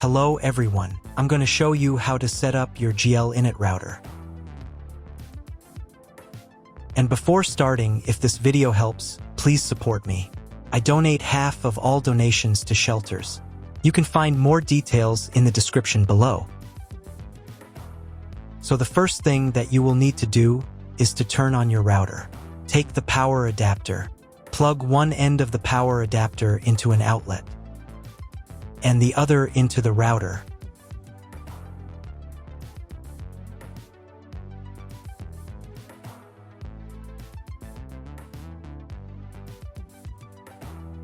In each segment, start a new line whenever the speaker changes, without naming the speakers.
Hello everyone, I'm going to show you how to set up your GL.iNet router. And before starting, if this video helps, please support me. I donate half of all donations to shelters. You can find more details in the description below. So the first thing that you will need to do is to turn on your router. Take the power adapter. Plug one end of the power adapter into an outlet and the other into the router.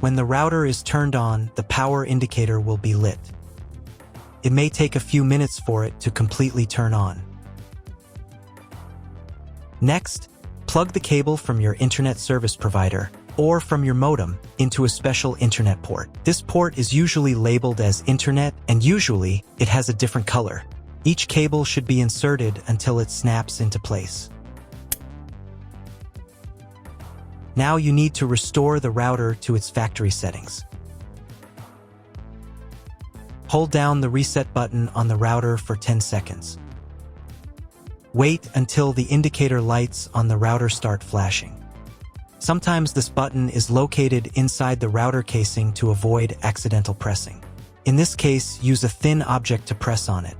When the router is turned on, the power indicator will be lit. It may take a few minutes for it to completely turn on. Next, plug the cable from your internet service provider or from your modem into a special internet port. This port is usually labeled as internet, and usually it has a different color. Each cable should be inserted until it snaps into place. Now you need to restore the router to its factory settings. Hold down the reset button on the router for 10 seconds. Wait until the indicator lights on the router start flashing. Sometimes this button is located inside the router casing to avoid accidental pressing. In this case, use a thin object to press on it.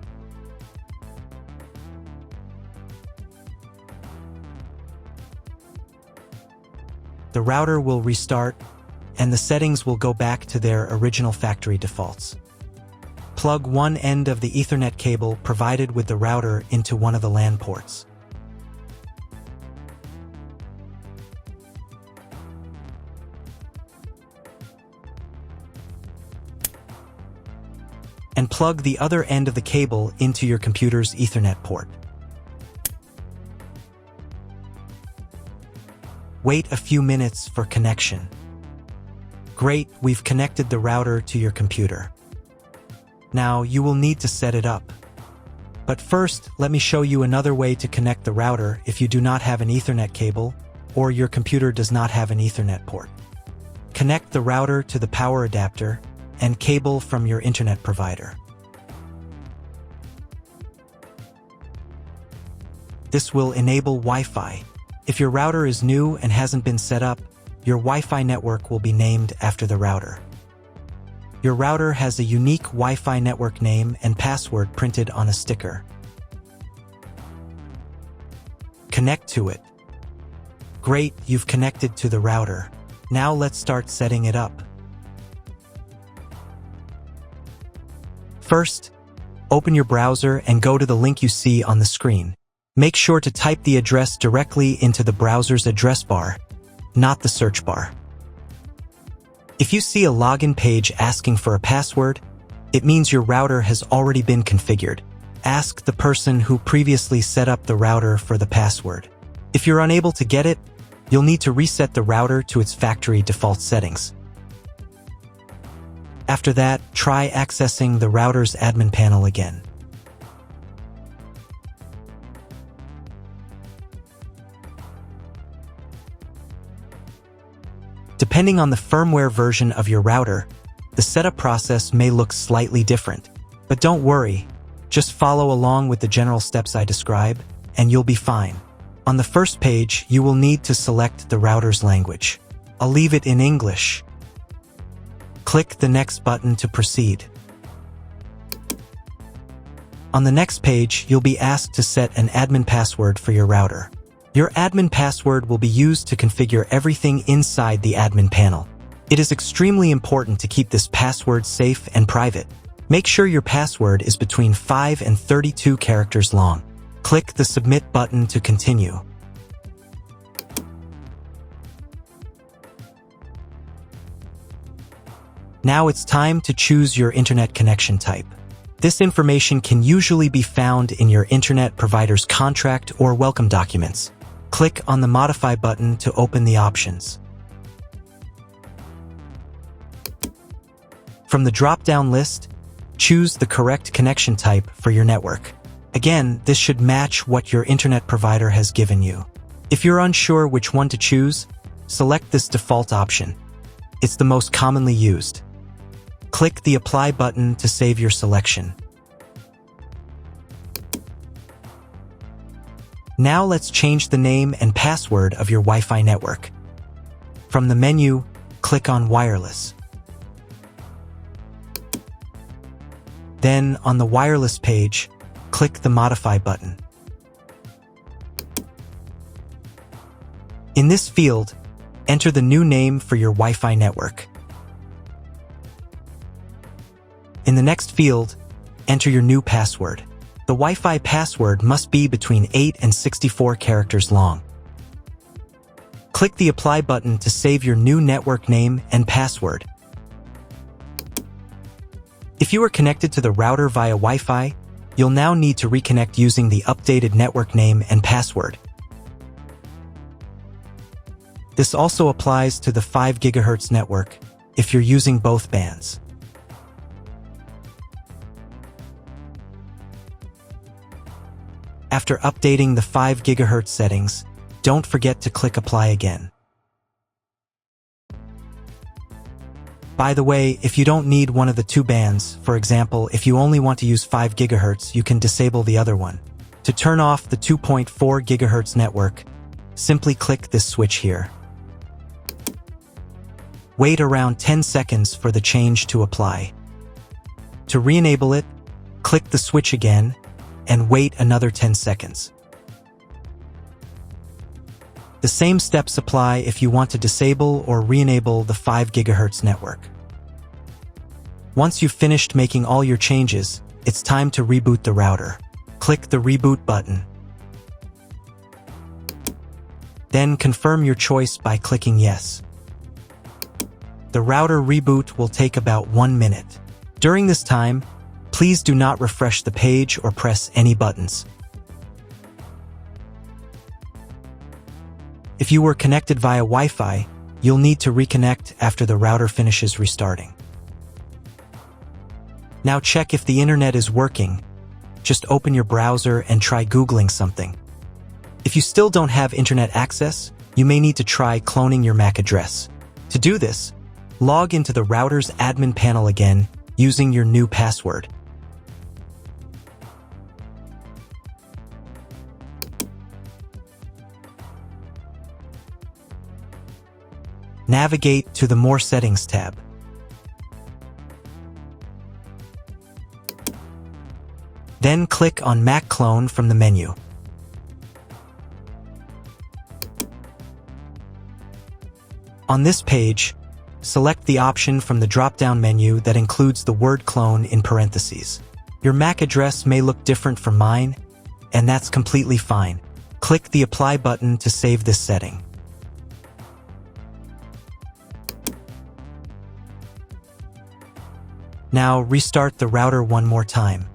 The router will restart, and the settings will go back to their original factory defaults. Plug one end of the Ethernet cable provided with the router into one of the LAN ports. And plug the other end of the cable into your computer's Ethernet port. Wait a few minutes for connection. Great, we've connected the router to your computer. Now you will need to set it up. But first, let me show you another way to connect the router if you do not have an Ethernet cable or your computer does not have an Ethernet port. Connect the router to the power adapter and cable from your internet provider. This will enable Wi-Fi. If your router is new and hasn't been set up, your Wi-Fi network will be named after the router. Your router has a unique Wi-Fi network name and password printed on a sticker. Connect to it. Great, you've connected to the router. Now let's start setting it up. First, open your browser and go to the link you see on the screen. Make sure to type the address directly into the browser's address bar, not the search bar. If you see a login page asking for a password, it means your router has already been configured. Ask the person who previously set up the router for the password. If you're unable to get it, you'll need to reset the router to its factory default settings. After that, try accessing the router's admin panel again. Depending on the firmware version of your router, the setup process may look slightly different. But don't worry, just follow along with the general steps I describe, and you'll be fine. On the first page, you will need to select the router's language. I'll leave it in English. Click the next button to proceed. On the next page, you'll be asked to set an admin password for your router. Your admin password will be used to configure everything inside the admin panel. It is extremely important to keep this password safe and private. Make sure your password is between 5 and 32 characters long. Click the Submit button to continue. Now it's time to choose your internet connection type. This information can usually be found in your internet provider's contract or welcome documents. Click on the Modify button to open the options. From the drop-down list, choose the correct connection type for your network. Again, this should match what your internet provider has given you. If you're unsure which one to choose, select this default option. It's the most commonly used. Click the Apply button to save your selection. Now let's change the name and password of your Wi-Fi network. From the menu, click on Wireless. Then, on the wireless page, click the Modify button. In this field, enter the new name for your Wi-Fi network. In the next field, enter your new password. The Wi-Fi password must be between 8 and 64 characters long. Click the Apply button to save your new network name and password. If you are connected to the router via Wi-Fi, you'll now need to reconnect using the updated network name and password. This also applies to the 5 GHz network if you're using both bands. After updating the 5 GHz settings, don't forget to click Apply again. By the way, if you don't need one of the two bands, for example, if you only want to use 5 GHz, you can disable the other one. To turn off the 2.4 GHz network, simply click this switch here. Wait around 10 seconds for the change to apply. To re-enable it, click the switch again and wait another 10 seconds. The same steps apply if you want to disable or re-enable the 5 GHz network. Once you've finished making all your changes, it's time to reboot the router. Click the Reboot button. Then confirm your choice by clicking Yes. The router reboot will take about 1 minute. During this time, please do not refresh the page or press any buttons. If you were connected via Wi-Fi, you'll need to reconnect after the router finishes restarting. Now check if the internet is working. Just open your browser and try Googling something. If you still don't have internet access, you may need to try cloning your MAC address. To do this, log into the router's admin panel again using your new password. Navigate to the More Settings tab. Then click on MAC Clone from the menu. On this page, select the option from the drop-down menu that includes the word clone in parentheses. Your MAC address may look different from mine, and that's completely fine. Click the Apply button to save this setting. Now restart the router one more time.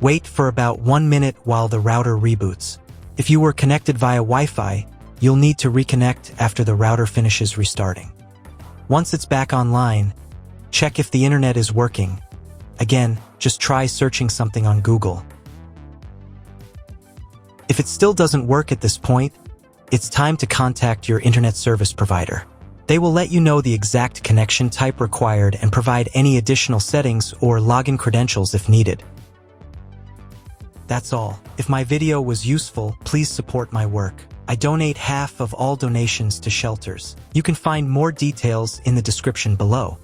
Wait for about 1 minute while the router reboots. If you were connected via Wi-Fi, you'll need to reconnect after the router finishes restarting. Once it's back online, check if the internet is working. Again, just try searching something on Google. If it still doesn't work at this point, it's time to contact your internet service provider. They will let you know the exact connection type required and provide any additional settings or login credentials if needed. That's all. If my video was useful, please support my work. I donate half of all donations to shelters. You can find more details in the description below.